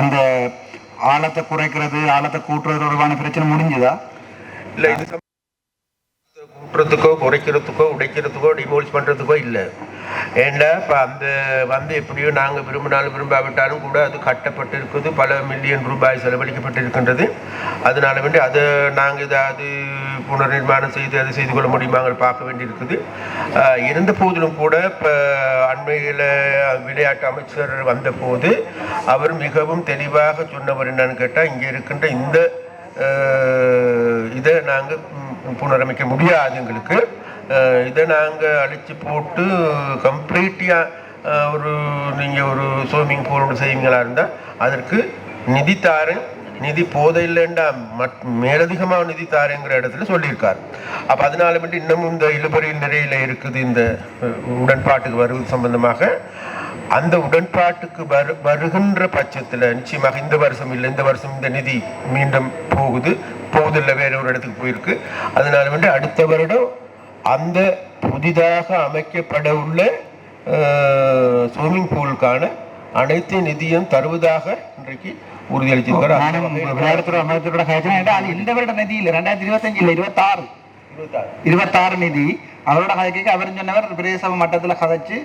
அந்த ஆழத்தை குறைக்கிறது ஆழத்தை கூட்டுறது தொடர்பான பிரச்சனை முடிஞ்சுதா? இல்லை, இது கூட்டுறதுக்கோ குறைக்கிறதுக்கோ உடைக்கிறதுக்கோ டிமோலிஷ் பண்ணுறதுக்கோ இல்லை. ஏன்னா இப்போ அந்த எப்படியோ நாங்கள் விரும்பினாலும் விரும்பாவிட்டாலும் கூட அது கட்டப்பட்டு இருக்குது, பல மில்லியன் ரூபாய் செலவழிக்கப்பட்டிருக்கின்றது. அதனால வேண்டி அதை நாங்கள் ஏதாவது புனர்நிர்மாணம் செய்து அதை செய்து கொள்ள முடியுமாங்க பார்க்க வேண்டியிருக்குது. இருந்த போதிலும் கூட இப்போ அண்மையில் விளையாட்டு அமைச்சர் வந்தபோது அவர் மிகவும் தெளிவாக சொன்னவர் என்னன்னு கேட்டால், இங்கே இருக்கின்ற இந்த இதை நாங்கள் புனரமைக்க முடியாது, எங்களுக்கு இதை நாங்கள் அழித்து போட்டு கம்ப்ளீட்டாக நீங்கள் ஒரு ஸ்விம்மிங் பூல் ஒன்று செய்வீங்களா இருந்தால் அதற்கு நிதி தாரேன், நிதி போதையில்லைண்டா மேலதிகமாக நிதி தாரேங்கிற இடத்துல சொல்லியிருக்கார். அப்போ அதனால மட்டும் இன்னமும் இந்த இழுபறியில் நிறையில் இருக்குது. இந்த உடன்பாட்டுக்கு வருவது சம்பந்தமாக அந்த உடன்பாட்டுக்கு வருகின்ற பட்சத்தில் நிச்சயமாக இந்த வருஷம் இல்லை, இந்த வருஷம் இந்த நிதி மீண்டும் போகுதில்லை, வேற ஒரு இடத்துக்கு போயிருக்கு. அதனால வந்து அடுத்த வருடம் அந்த புதிதாக அமைக்கப்பட உள்ள ஸ்விம்மிங் பூலுக்கான அனைத்து நிதியும் தருவதாக இன்றைக்கு உறுதியளிச்சிருக்காரு. இந்த வருட நிதி இல்லை, 2025 இல்லை, 26 நிதி அவரோட கதைக்கு அவர் சொன்னவர் பிரதேச மட்டத்தில் கதைச்சு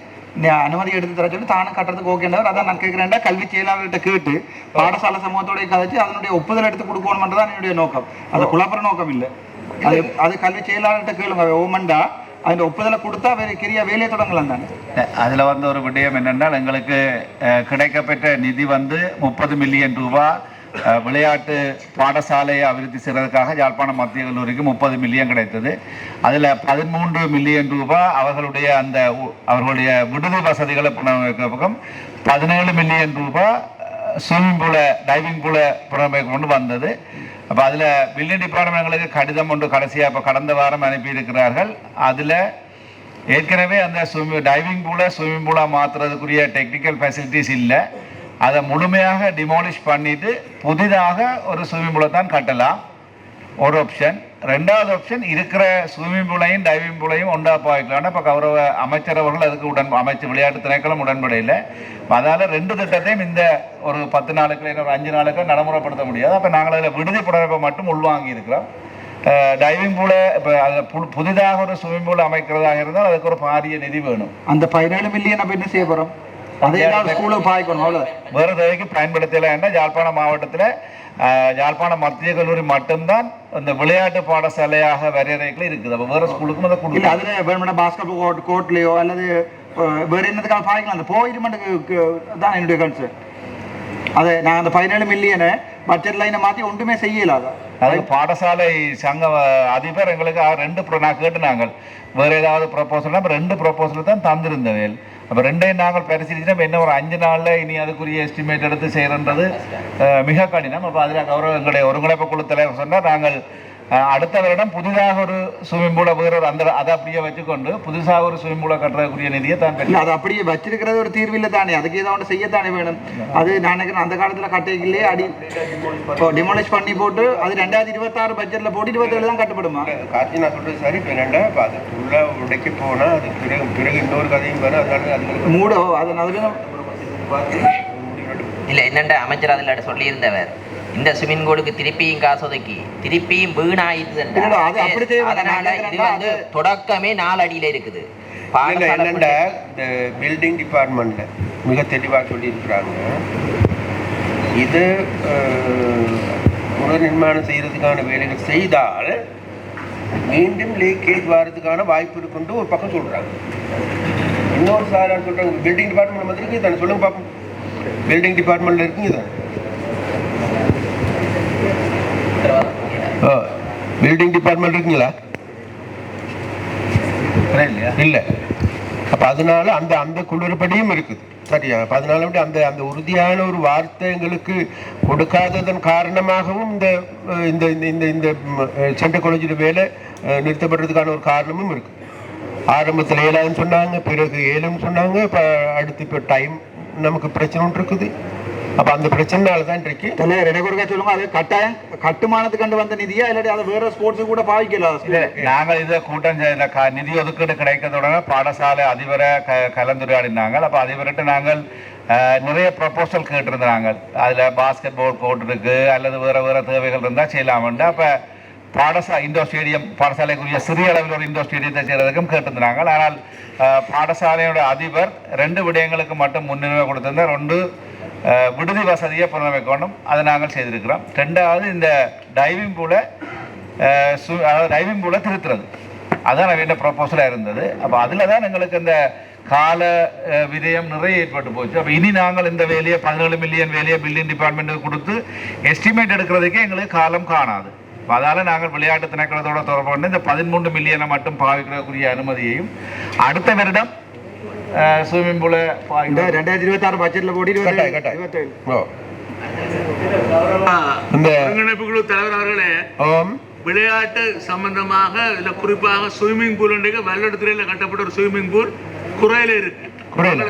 அனுமதி எடுத்து தர சொல்லி தானும் கட்டுறதுக்கு ஓகேன்றவர். அதான் நான் கேட்குறேன்டா கல்வி செயலாளர்கிட்ட கேட்டு பாடசாலை சமூகத்தோடைய கதைச்சு அதனுடைய ஒப்புதல் எடுத்து கொடுக்கணும்ன்றதான் என்னுடைய நோக்கம். அது குழப்பற நோக்கம் இல்லை. அது கல்வி செயலாளர்கிட்ட கேளுங்க, ஓமண்டா அந்த ஒப்புதலை கொடுத்தா கிரியா வேலையை தொடங்கலாம் தானே. அதில் ஒரு விடயம் என்னென்றால், எங்களுக்கு கிடைக்கப்பெற்ற நிதி 30 மில்லியன் ரூபாய் விளையாட்டு பாடசாலையை அபிவிருத்தி செய்வதற்காக யாழ்ப்பாணம் மத்திய கல்லூரிக்கு 30 மில்லியன் கிடைத்தது. அதில் 13 மில்லியன் ரூபாய் அவர்களுடைய விடுதி வசதிகளை புனரமைக்கும், 17 மில்லியன் ரூபாய் ஸ்விம்மிங் பூலை டைவிங் பூலை புனரமைக்க கொண்டு வந்தது. அப்போ அதில் பில்டிங் டிபார்ட்மெண்ட் எங்களுக்கு கடிதம் ஒன்று கடைசியாக இப்போ கடந்த வாரம் அனுப்பியிருக்கிறார்கள். அதில் ஏற்கனவே அந்த டைவிங் பூலை ஸ்விம்மிங் பூலாக மாற்றுறதுக்குரிய டெக்னிக்கல் ஃபெசிலிட்டிஸ் இல்லை. அதை முழுமையாக டிமாலிஷ் பண்ணிவிட்டு புதிதாக ஒரு ஸ்விம்மிங் பூலை தான் கட்டலாம், ஒரு ஆப்ஷன். ரெண்டாவது ஆப்ஷன் இருக்கிற ஸ்விம்மிங் பூலையும் டைவிங் பூலையும் ஒன்றா பாய்க்கலாம்னா இப்போ கௌரவ அமைச்சர் அவர்கள் அதுக்கு அமைச்சு விளையாட்டு திணைக்களம் உடன்படையில். அதால் 2 திட்டத்தையும் இந்த ஒரு 10 நாளுக்கு இல்லை ஒரு 5 நாளுக்கு நடைமுறைப்படுத்த முடியாது. அப்போ நாங்கள் அதில் விடுதி புனரமைப்பை மட்டும் உள்வாங்கி இருக்கிறோம். டைவிங் பூலை இப்போ அதில் புதிதாக ஒரு ஸ்விம்மிங் பூல் அமைக்கிறதாக இருந்தால் அதுக்கு ஒரு பாரிய நிதி வேணும். அந்த 17 மில்லியன் அப்போ என்ன செய்ய போகிறோம்? வேறு தேவைக்கு பயன்படுத்தலைன்னா யாழ்ப்பாணம் மாவட்டத்தில் யாழ்ப்பாணம் மத்திய கல்லூரி மட்டும்தான் இந்த விளையாட்டு பாடசாலையாக வரையறைகள் இருக்குது. அப்போ வேறு ஸ்கூலுக்கும் அதை கொடுக்கல. அதில் வேணுமெண்டா பாஸ்கெட் கோர்ட்லேயோ அல்லது வேறு என்னதுக்காக பாய்க்கலாம். அந்த போயிடுமெண்ட்டுக்கு தான் என்னுடைய கன்சர்ன். அதை நாங்கள் அந்த 17 மில்லியனை பட்ஜெட் லைனை மாற்றி ஒன்றுமே செய்யலாத. அதுக்கு பாடசாலை சங்க அதிபர் எங்களுக்கு 2 நான் கேட்டு நாங்கள் வேறு ஏதாவது ப்ரொப்போசல்னா 2 ப்ரொப்போசல் தான் தந்திருந்தவேல். அப்போ 2ஐயும் நாங்கள் பரிசீலிச்சுன்னா என்ன ஒரு 5 நாளில் இனி அதுக்குரிய எஸ்டிமேட் எடுத்து செய்கிறன்றது மிக கடினம். அப்போ அதில் கௌரவ எங்களுடைய ஒருங்கிணைப்பு குழு தலைவர் சொன்னால் நாங்கள் அடுத்த வருடம் புதிதாக ஒரு ஸ்விம்மிங் பூலை வேறு அதை அப்படியே வச்சுக்கொண்டு புதுசாக ஒரு ஸ்விம்மிங் பூலை கட்டுறதுக்குரிய நிதியை தான் பெற்று அதை அப்படியே வச்சிருக்கிறது ஒரு தீர்வில்லை தானே, அதுக்கு ஏதாவது செய்யத்தானே வேணும். அது நான் நினைக்கிறேன் அந்த காலத்தில் கட்டைகளே டிமாலிஷ் பண்ணி போட்டு அது 2026 பட்ஜெட்டில் போட்டு 27 தான் கட்டுப்படுமா? கார்த்தி நான் சொல்கிறது சரி. இப்போ என்னென்னா இப்போ அது ஃபுல்லாக உடைக்க போனால் அது பிறகு இன்னொரு கதையும் வேணும். அதனால அது மூட அதனால இல்லை என்னென்ன அமைச்சர் அதில் சொல்லியிருந்தவர் இந்த ஸ்விம்மிங் பூலுக்கு திருப்பியும் காசு ஒதுக்கி திருப்பியும் வீணாயிடுது. அதனால இது தொடக்கமே 4 அடியில் இருக்குது. என்னென்ன இந்த பில்டிங் டிபார்ட்மெண்ட்ல மிக தெளிவாக சொல்லியிருக்கிறாங்க, இது புனர்நிர்மாணம் செய்யறதுக்கான வேலைகள் செய்தால் மீண்டும் லீக்கேஜ் வர்றதுக்கான வாய்ப்பு இருக்குன்னு ஒரு பக்கம் சொல்றாங்க. இன்னொரு சார் சொல்றாங்க பில்டிங் டிபார்ட்மெண்ட் மாதிரி இருக்கு தானே, சொல்லுங்க பார்ப்போம். பில்டிங் டிபார்ட்மெண்ட்ல இருக்குங்க தானே, பில்டிங் டிபார்ட்மெண்ட் இருக்குங்களா? இல்லை. அப்போ அதனால அந்த குளிர்படியும் இருக்குது சரியா. அப்போ அதனால அந்த உறுதியான ஒரு வார்த்தை எங்களுக்கு கொடுக்காததன் காரணமாகவும் இந்த இந்த இந்த சென்ட்ரல் காலேஜில் வேலை நிறுத்தப்படுறதுக்கான ஒரு காரணமும் இருக்குது. ஆரம்பத்தில் 7 சொன்னாங்க, பிறகு 7 சொன்னாங்க. இப்போ அடுத்து இப்போ டைம் நமக்கு பிரச்சனை ஒன்று இருக்குது. அப்ப அந்த பிரச்சனைனால தான் இன்றைக்கு தலைவர் எனக்கு ஒருக்கா சொல்லுங்க, அது கட்டாயம் கட்டுமானத்துக்கு கண்டு வந்த நிதியா இல்லாட்டி அதை வேற ஸ்போர்ட்ஸுக்கு கூட பாவிக்கலாம்? நாங்கள் இதை கூட்டம் நிதி ஒதுக்கீடு கிடைக்கிறதுடன் பாடசாலை அதிபரை கலந்துரையாடினாங்க. அப்போ அதிபர்கிட்ட நாங்கள் நிறைய ப்ரொபோசல் கேட்டிருந்தாங்க. அதில் பாஸ்கெட் பால் கோர்ட் இருக்கு அல்லது வேறு தேவைகள் இருந்தால் செய்யலாம்ண்டு. அப்போ இண்டோர் ஸ்டேடியம் பாடசாலைக்குரிய சிறிய அளவில் ஒரு இண்டோர் ஸ்டேடியத்தை செய்கிறதுக்கும் கேட்டிருந்தாங்க. ஆனால் பாடசாலையோட அதிபர் 2 விடயங்களுக்கு மட்டும் முன்னுரிமை கொடுத்திருந்தார். 1 விடுதி வசதியை புனரமைக்கணும், அதை நாங்கள் செய்திருக்கிறோம். 2வது இந்த டைவிங் பூலை திருத்துறது, அதுதான் வேண்டிய ப்ரொபோசலாக இருந்தது. அப்போ அதில் தான் எங்களுக்கு இந்த கால விரயம் நிறைய ஏற்பட்டு போச்சு. அப்போ இனி நாங்கள் இந்த வேலையை 17 மில்லியன் வேலையை பில்டிங் டிபார்ட்மெண்ட்டுக்கு கொடுத்து எஸ்டிமேட் எடுக்கிறதுக்கே எங்களுக்கு காலம் காணாது. அதால் நாங்கள் விளையாட்டு திணைக்களத்தோட தொடர்பு கொண்டு இந்த 13 மில்லியனை மட்டும் பாவிக்கிறதுக்குரிய அனுமதியையும் அடுத்த வருடம் ஸ்விம்மிங் பூலை 2026 பட்ஜெட்ல போடி ஒருங்கிணைப்பு குழு தலைவர் அவர்களே, விளையாட்டு சம்பந்தமாக இதுல குறிப்பாக ஸ்விம்மிங் பூல் வெள்ளத்துறையில கட்டப்பட்ட ஒரு ஸ்விம்மிங் பூல் குறையில இருக்கு.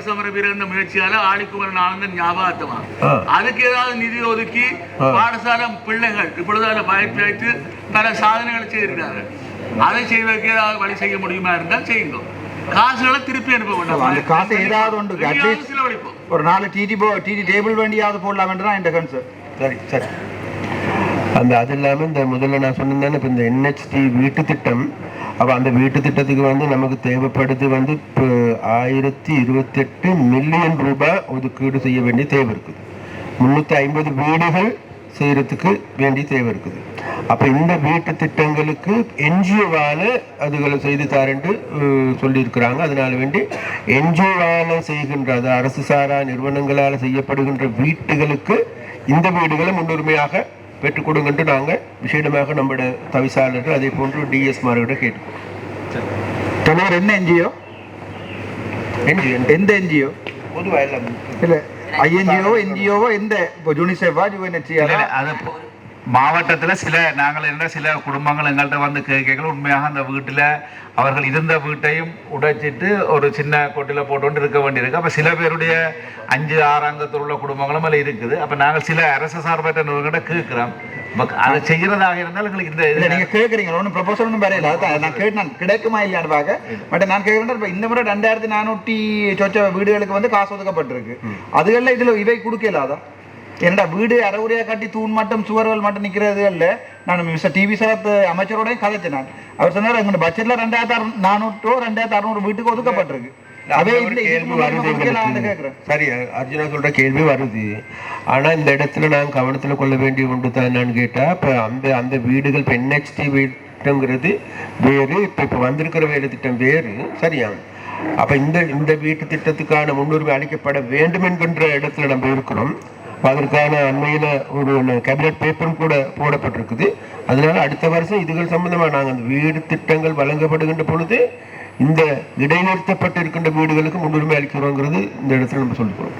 சமர வீரர் முயற்சியால ஆடிக்குமரன் ஆனந்தன் ஞாபகத்தமா அதுக்கு ஏதாவது நிதி ஒதுக்கி பாடசாலை பிள்ளைகள் இப்பொழுது அதை பயன்படுத்தி பல சாதனைகளை செய்திருக்காங்க. அதை செய்வதற்கு ஏதாவது வழி செய்ய முடியுமா இருந்தால் செய்யுங்க. காசுகளை திருப்பி அனுப்ப வேண்டாம். அந்த காசு ஏதாவது ஒன்று செலவழிப்போம். ஒரு 4 டிடி டேபிள் வேண்டியாவது போடலாம் என்றுதான் இந்த கன்சர்ன். சரி சரி. அது இல்லாமல் இந்த முதல்ல நான் சொன்னேன் இப்போ இந்த NHT வீட்டு திட்டம். அப்போ அந்த வீட்டு திட்டத்துக்கு நமக்கு தேவைப்படுது இப்போ 1028 மில்லியன் ரூபாய் ஒதுக்கீடு செய்ய வேண்டிய தேவை இருக்குது. 350 வீடுகள் செய்யறதுக்கு வேண்டிய தேவை இருக்குது. அப்போ இந்த வீட்டு திட்டங்களுக்கு NGOவால் அதுகளை செய்து தாரண்டு சொல்லியிருக்கிறாங்க. அதனால வேண்டி NGOவால் செய்கின்ற, அது அரசு சாரா நிறுவனங்களால் செய்யப்படுகின்ற வீட்டுகளுக்கு இந்த வீடுகளை முன்னுரிமையாக பெற்றுக் கொடுங்கன்ட்டு நாங்கள் விசேடமாக நம்மளோட தவிசாளர்கள் அதே போன்று டிஎஸ் மார்கிட்ட கேட்டுக்கோம். என்ன NGO? எந்த NGO? பொதுவாக இல்லை NGO எந்த யூனிசெஃபா UNHCR? அது மாவட்டத்தில் சில குடும்பங்கள் எங்கள்கிட்ட கேட்கல. உண்மையாக அந்த வீட்டில் அவர்கள் இருந்த வீட்டையும் உடைச்சிட்டு ஒரு சின்ன கொட்டில போட்டு இருக்க வேண்டியிருக்கு. அப்போ சில பேருடைய 5-6 அங்கத்தில் உள்ள குடும்பங்களும் அதில் இருக்குது. அப்போ நாங்கள் சில அரசு சார்பற்ற நிறுவனங்கிட்ட கேட்குறோம். அதை செய்கிறதாக இருந்தால் எங்களுக்கு இந்த இதில் நீங்கள் கேட்குறீங்க ஒன்றும் ப்ரொபோசல் ஒன்றும் வரையில. அதான் நான் கேட்டேன் கிடைக்குமா இல்லையான்னு பார்க்க. பட் நான் கேட்குறேன் இப்போ இந்த முறை 2400 சொச்ச வீடுகளுக்கு காசு ஒதுக்கப்பட்டிருக்கு. அதுகளில் இதில் இவை கொடுக்கல. அதான் என்னடா வீடு அரைகுறையாக கட்டி தூண் மட்டும் சுவர்கள் மட்டும் நிற்கிறது இல்லை. நான் மிஸ்டர் டிவி சரத் அமைச்சரோடையும் கதைச்சேன். நான் அவர் சொன்னார் எங்களோட பட்ஜெட்ல 2400 2600 வீட்டுக்கு ஒதுக்கப்பட்டிருக்கு. சரி, அர்ஜுனா சொல்ற கேள்வி வருது. ஆனா இந்த இடத்துல நான் கவனத்துல கொள்ள வேண்டிய ஒன்று தான் என்னன்னு கேட்டா, இப்ப அந்த வீடுகள் இப்போ NHT வீட்டுங்கிறது வேறு, இப்ப வந்திருக்கிற வேலை திட்டம் வேறு. சரியா? அப்ப இந்த வீட்டு திட்டத்துக்கான முன்னுரிமை அளிக்கப்பட வேண்டும் என்கின்ற இடத்துல நம்ம இருக்கிறோம். அதற்கான அண்மையில ஒரு கேபினட் பேப்பரும் கூட போடப்பட்டிருக்குது. அதனால அடுத்த வருஷம் இதுகள் சம்பந்தமா நாங்கள் அந்த வீடு திட்டங்கள் வழங்கப்படுகின்ற பொழுது இந்த இடைநிறுத்தப்பட்டு இருக்கின்ற வீடுகளுக்கு முன்னுரிமை அளிக்கிறோங்கிறது இந்த இடத்துல நம்ம சொல்லிக்கிறோம்.